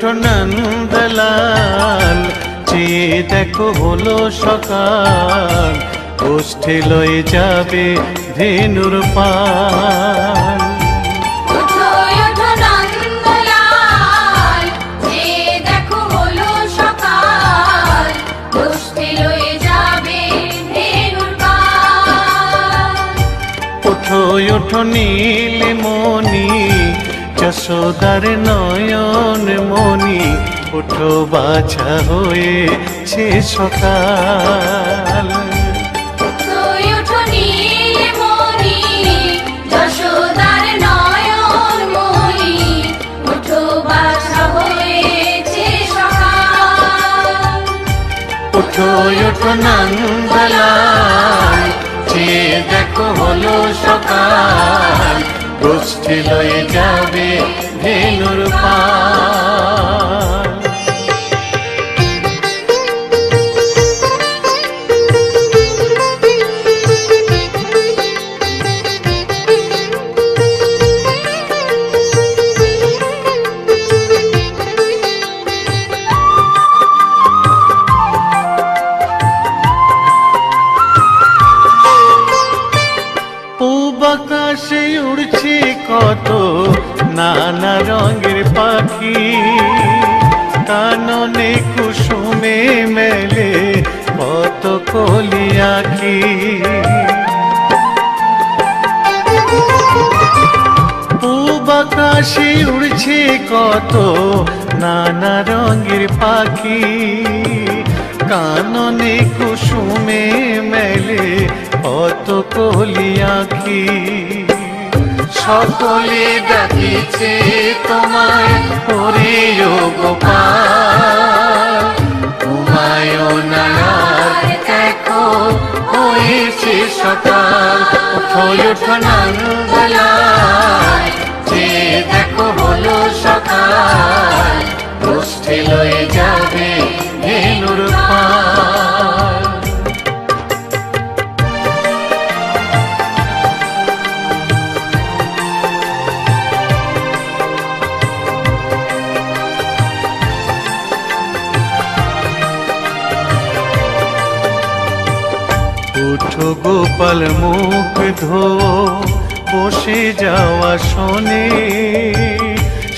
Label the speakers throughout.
Speaker 1: ওঠো নন্দলাল, চেয়ে দেখো হলো সকাল, গোষ্ঠী লয়ে যাবে ধেনুর পাল। ওঠো ওঠো নীলমণি, যশোদার নয়ন মণি, ওঠো বাছা হয়েছে সকাল। ওঠো ওঠো নন্দলাল, চেয়ে দেখো হলো সকাল, গোষ্ঠী লয়ে যাবে ধেনুর পাল। আকাশে উড়ছে কত নানা রঙের পাখি, কাননে কুসুমে মেলে কত কলি আঁখি। পূব আকাশে উড়ছে কত নানা রঙের পাখি, কাননে কুসুমে মেলে কত কলি আঁখি। সকলে ডাকিছে তোমায় ওরে ও গোপাল, ঘুমায়ো না আর দেখো হয়েছে সকাল। ওঠো ওঠো নন্দলাল, চেয়ে দেখো হলো সকাল, গোষ্ঠী লয়ে যাবে ধেনুর পাল। উঠো গোপাল মুখ ধো, বসে যাওয়া শোনে,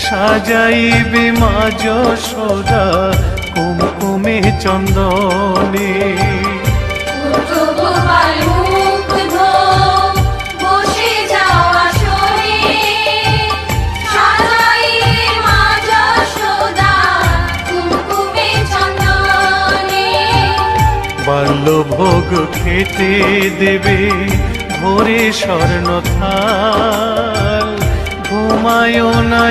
Speaker 1: সাজাইবে মা যশোদা কুমকুমে চন্দনে। বাল্যভোগ খেতে দেবে ভোরে স্বর্ণ থাল, ঘুমায়ো না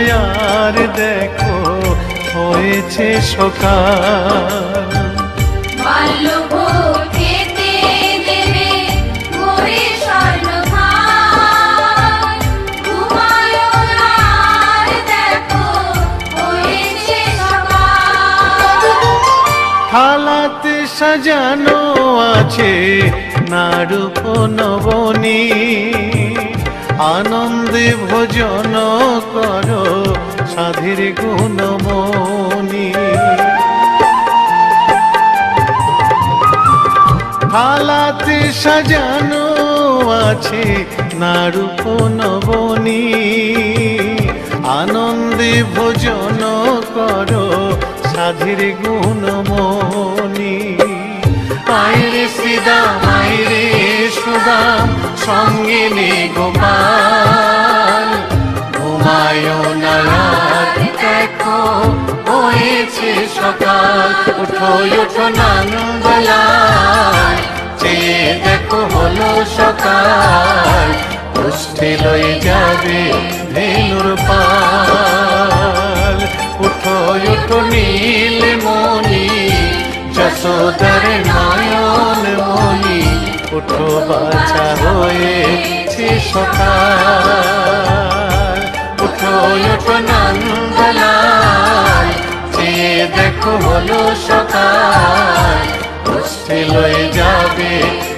Speaker 1: আর দেখো হয়েছে সকাল। থালাতে সাজানো আছে নারূপ নবনী, আনন্দে ভোজন করো সাধীর গুণমণি। থালাতে সাজানো আছে নারূপ নবনী, আনন্দে ভোজন করো সাধীর গুণমণি। আইরে শ্রীদাম আইরে সুদাম, সঙ্গে নে গোপাল, ঘুমায়ো না আর দেখো হয়েছে সকাল। ওঠো ওঠো নন্দলাল, চেয়ে দেখো হলো সকাল, গোষ্ঠী লয়ে যাবে ধেনুর পাল। ওঠো ওঠো নীলমণি, যশোদার নয়ন মণি, ওঠো বাছা হয়েছে সকাল। ওঠো ওঠো নন্দলাল, চেয়ে দেখো হলো সকাল, গোষ্ঠী লয়ে যাবে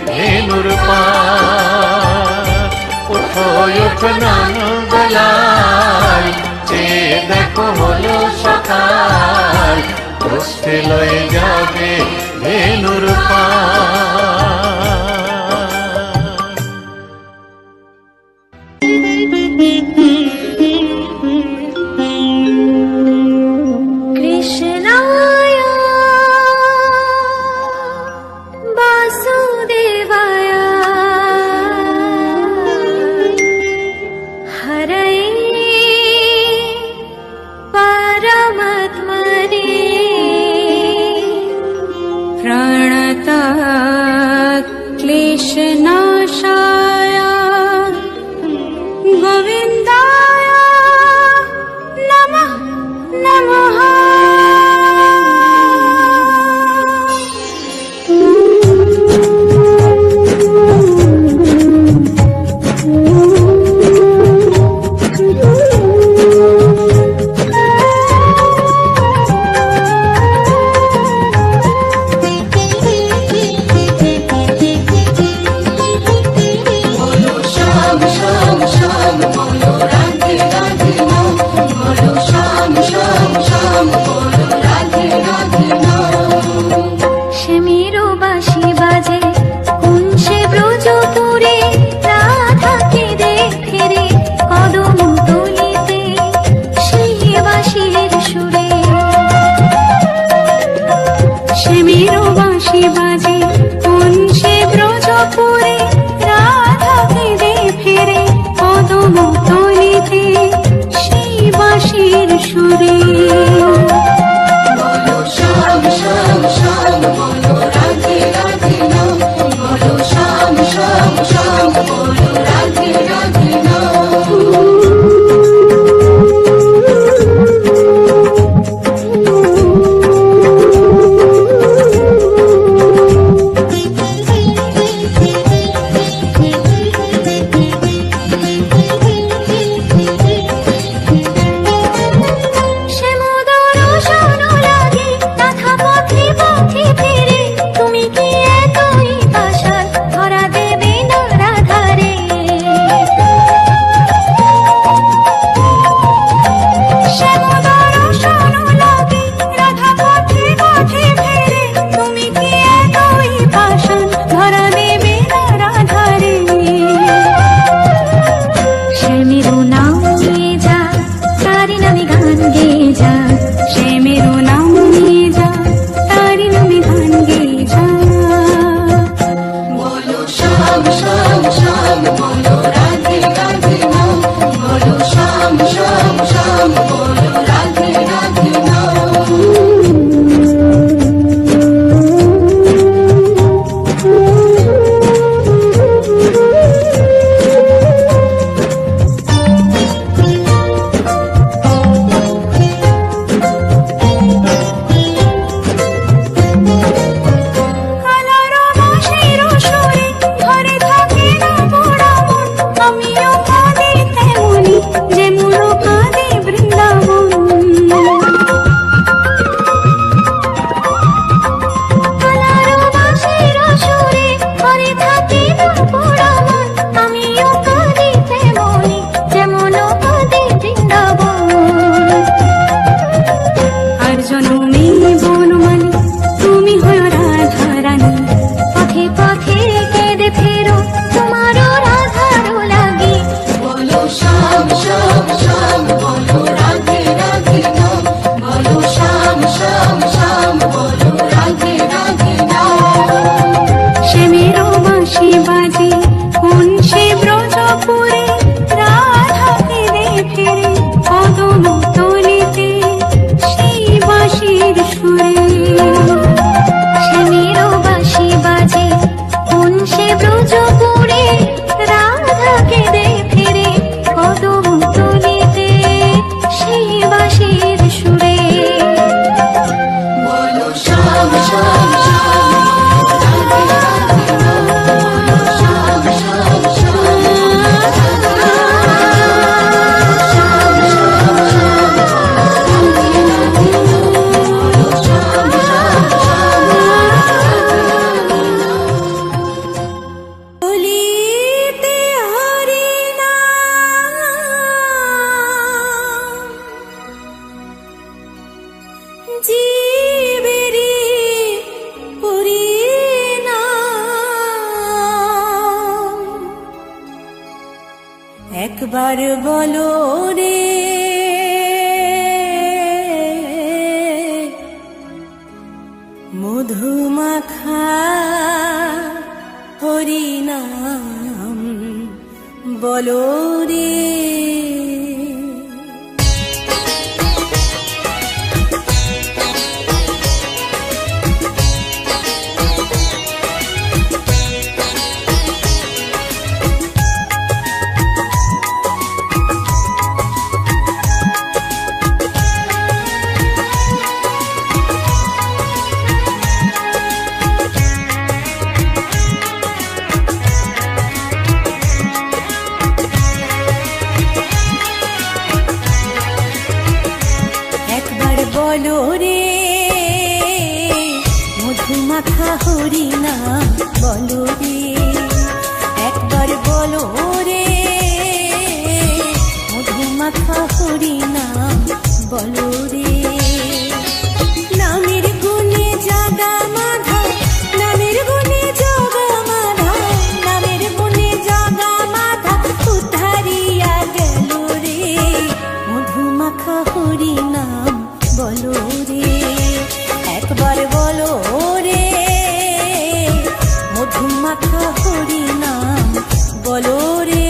Speaker 1: ধেনুর পাল। ওঠো ওঠো নন্দলাল, চেয়ে দেখো হলো সকাল, পুষ্টি লয়ে যাবে ধেনুর পার।
Speaker 2: কৃষ্ণায় বাসুদেবায় হরয়ে परमात्मने प्रणतः क्लेशनाशाय गोविन्दाय नमः नमः।
Speaker 3: जीवन
Speaker 2: একবার বলো রে মধুমাখা হরিনাম বলো রে। বলো রে মধুমাখা হরিনাম বলো রে, একবার বলো রে মধুমাখা হরিনাম বলো রে। নামের গুণে জাগা মাধা, নামের গুণে জাগা মাধা, নামের গুণে জাগা মাধা উদ্ধারিয়া গেল রে মধুমাখা হরিনাম বলো রে, একবার বলো রে মধুমাখা হরিনাম বলো রে।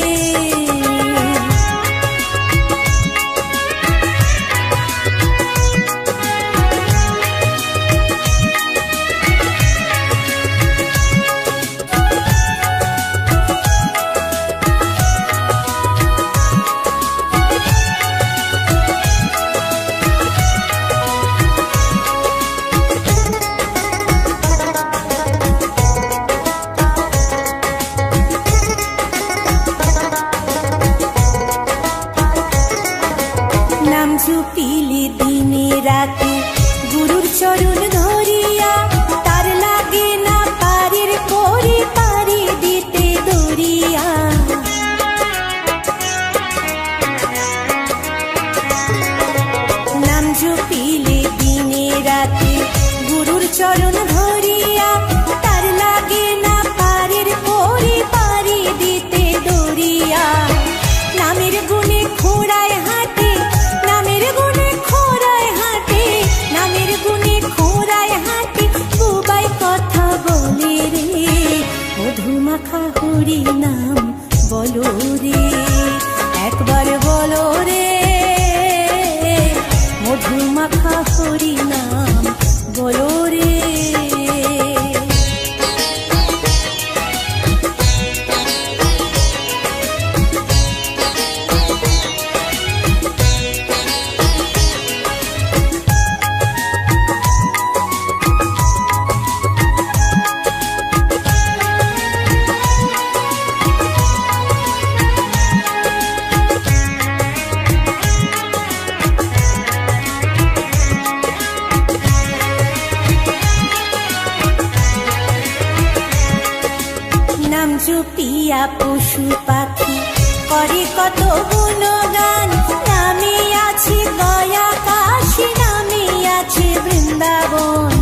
Speaker 2: নাম জপিলে দিনে রাতে গুরুর চরণ ধরিয়া, তার লাগে না পারের করে পারি দিতে দরিয়া। নাম জপিলে দিনে রাতে গুরুর চরণ ধরিয়া, তার লাগে না পারের করে পারি দিতে দরিয়া। নামের গুণে খোড়ায় হাতে, নামের গুণে খোড়ায় হাতে, নামের গুণে খোড়ায় হাতে বুবাই কথা বলে রে মধুমাখা হরিনাম বলো রে, একবার বলো রে মধুমাখা হরিনাম বলো রে। নাম জপিয়া পশু পাখি করে কত গুণগান, নামে আছে গয়া কাশী, নামে আছে বৃন্দাবন।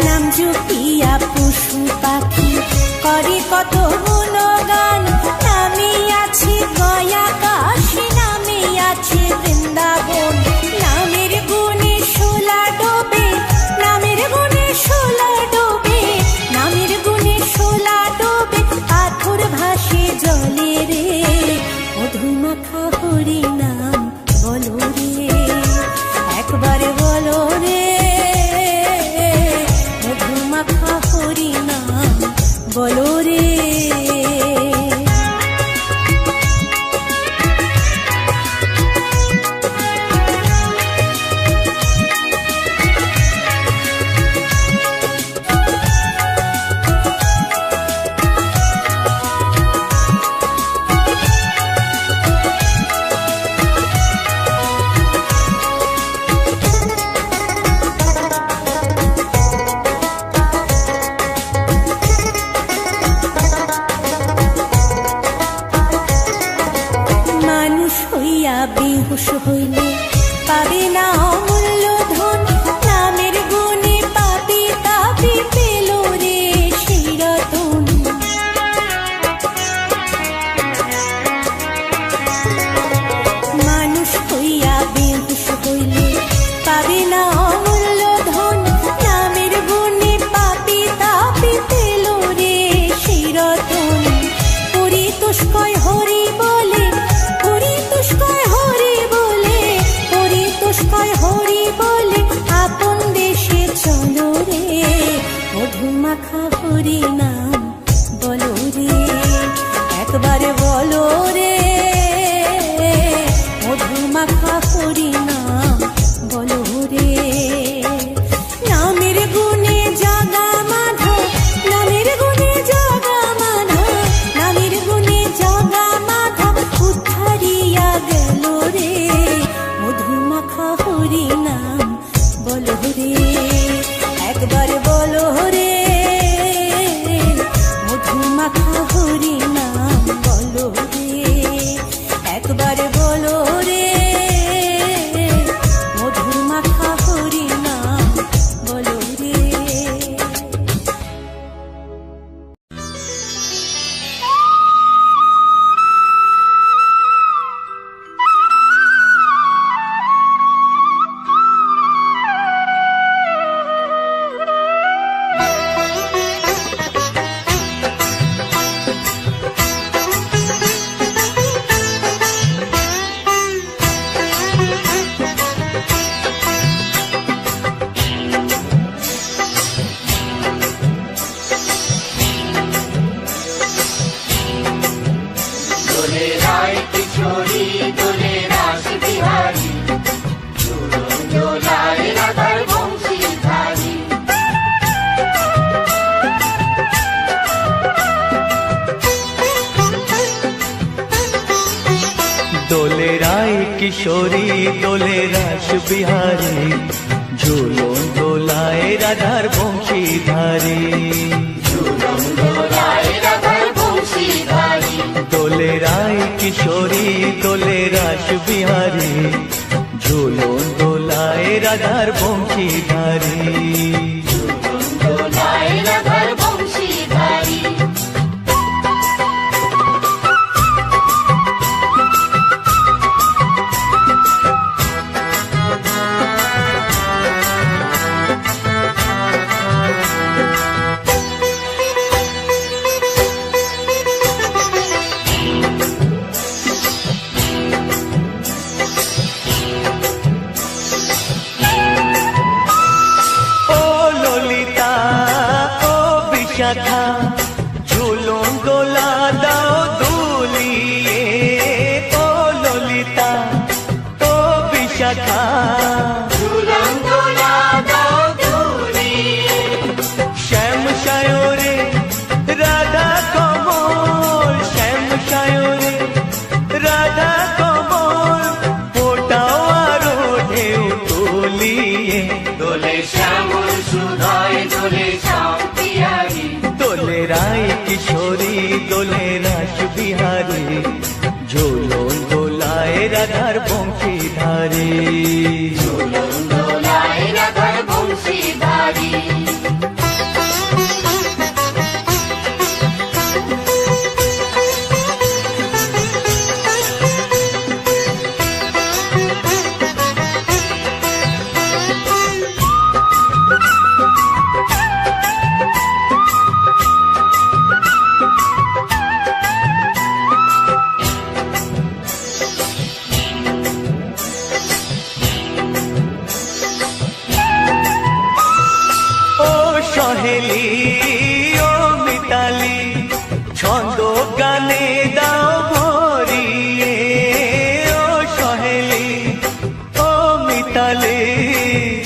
Speaker 2: নাম জপিয়া পশু পাখি করে কত গুণগান, নামে আছে গয়া কাশী, নামে আছে বৃন্দাবন। নামের গুণে শোলা ডোবে, নামের গুণে শোলা ডোবে, নামের গুণে শোলা ডোবে পাথর ভাসে জলে রে মধুমাখা হরিনাম বলো রে, একবার বলো রে মধুমাখা হরিনাম বলো রে। বেহুশ হইলে পাবে না অমূল্য ধন, নামের গুণে পাবে তাবে পেল রে সেই রতন। মাখা হরি নাম বলো রে নামের গুণে জাগা মাধব নামের গুণে জাগা মাধব নামের গুণে জাগা মাধব উদ্ধারিয়া গেল রে মধু মাখা হরি নাম বলো রে একবার বলো রে মধু মাখা হরি নাম বলো রে একবার বলো রে মধু মাখা হরি নাম বলো রে
Speaker 1: দোলে রায় কিশোরী দোলে রাস বিহারী ঝুলন দোলায় রাধার বংশীধারী
Speaker 3: দোলে রায় কিশোরী দোলে রাস বিহারী ঝুলন দোলায় রাধার বংশীধারী
Speaker 1: ঝুলন দোলায় রাধার বংশীধারী
Speaker 3: দোলে রায় কিশোরী দোলে রাস বিহারী ঝুলন দোলায় রাধার বংশীধারী
Speaker 1: ঝুলন দোলায় রাধার বংশীধারী
Speaker 3: ও ললিতা ও বিশাখা ঝুলন দোলা দাও দুলিয়ে ও ললিতা ও বিশাখা
Speaker 1: ঝুলন দোলা দাও দুলিয়ে
Speaker 3: শ্যাম সায়রে রাধা কমল শ্যাম সায়রে রাধা কমল ফোটাও আরো ঢেউ তুলিয়ে
Speaker 1: দোলে শ্যামল সুধায় দোলে শ্যাম বিহারী
Speaker 3: দোলে রায় কিশোরী দোলে রাস বিহারী ঝুলন দোলায় রাধার বংশীধারী
Speaker 1: ঝুলন দোলায় রাধার বংশীধারী
Speaker 3: ও সহেলি ও মিতালি ছন্দ গানে দাও ভরিয়ে ও সহেলি ও মিতালি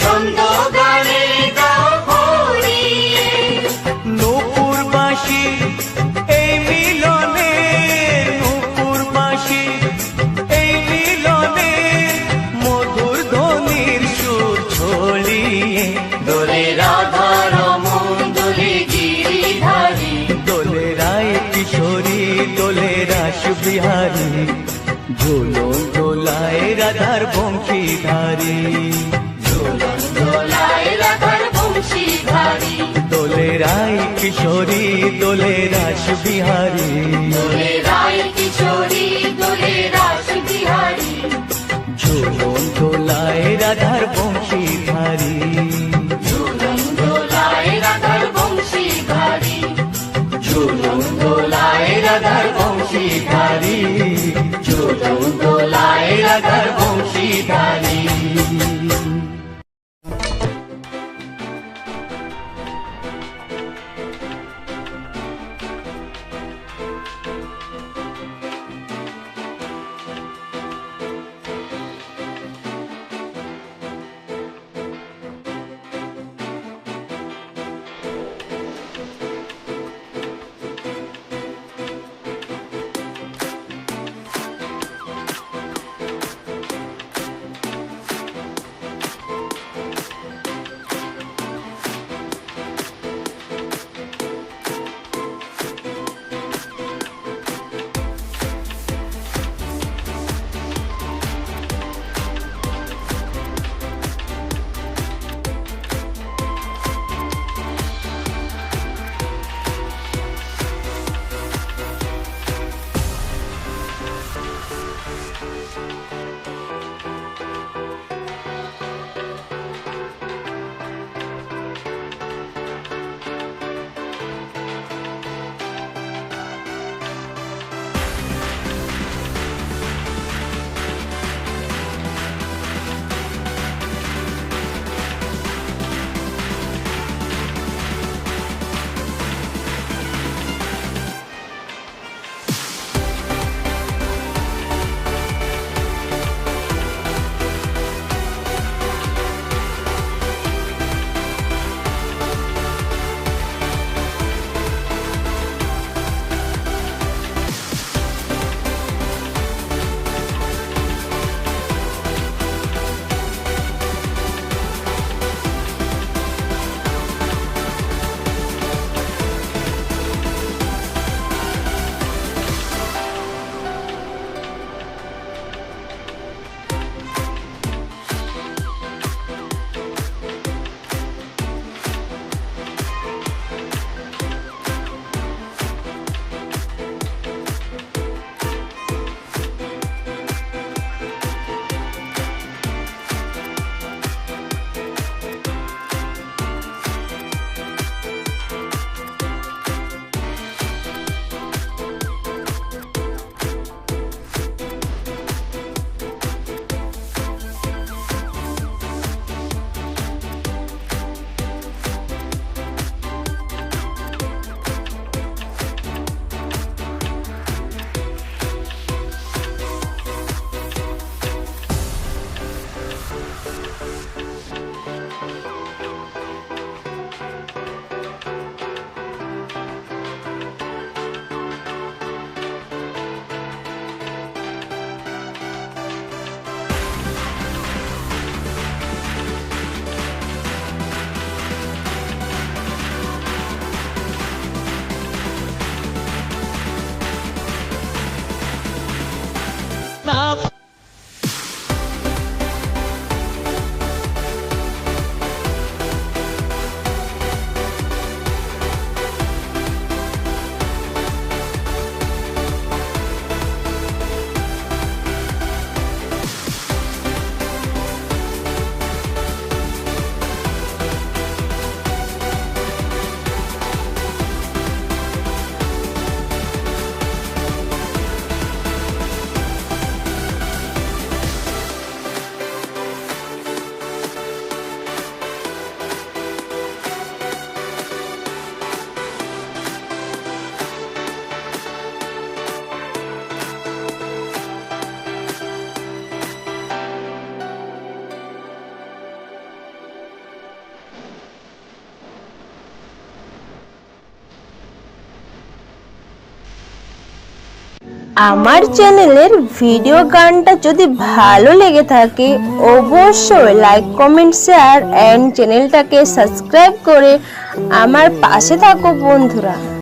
Speaker 1: ছন্দ গানে দাও ভরিয়ে
Speaker 3: নূপুর বাঁশি এই মিলনে নূপুর বাঁশি এই মিলনে মধুর ধ্বনির সুর ছড়িয়ে
Speaker 1: দোলে রাধা রমন দোলে গিরিধারী
Speaker 3: দোলে রায় কিশোরী দোলে রাস বিহারী ঝুলন দোলায় রাধার বংশীধারী
Speaker 1: ঝুলন দোলায় রাধার বংশীধারী
Speaker 3: দোলে রায় কিশোরী দোলে রাস বিহারী
Speaker 1: দোলে রায় কিশোরী দোলে রাস বিহারী
Speaker 3: ঝুলন দোলায় রাধার বংশীধারী
Speaker 1: ঝুলন দোলায় রাধার বংশীধারী ঝুলন দোলায় রাধার বংশীধারী ঝুলন দোলায় রাধার বংশীধারী
Speaker 4: আমার চ্যানেলের ভিডিও গানটা যদি ভালো লেগে থাকে অবশ্যই লাইক কমেন্ট শেয়ার এন্ড চ্যানেলটাকে সাবস্ক্রাইব করে আমার পাশে থাকো বন্ধুরা।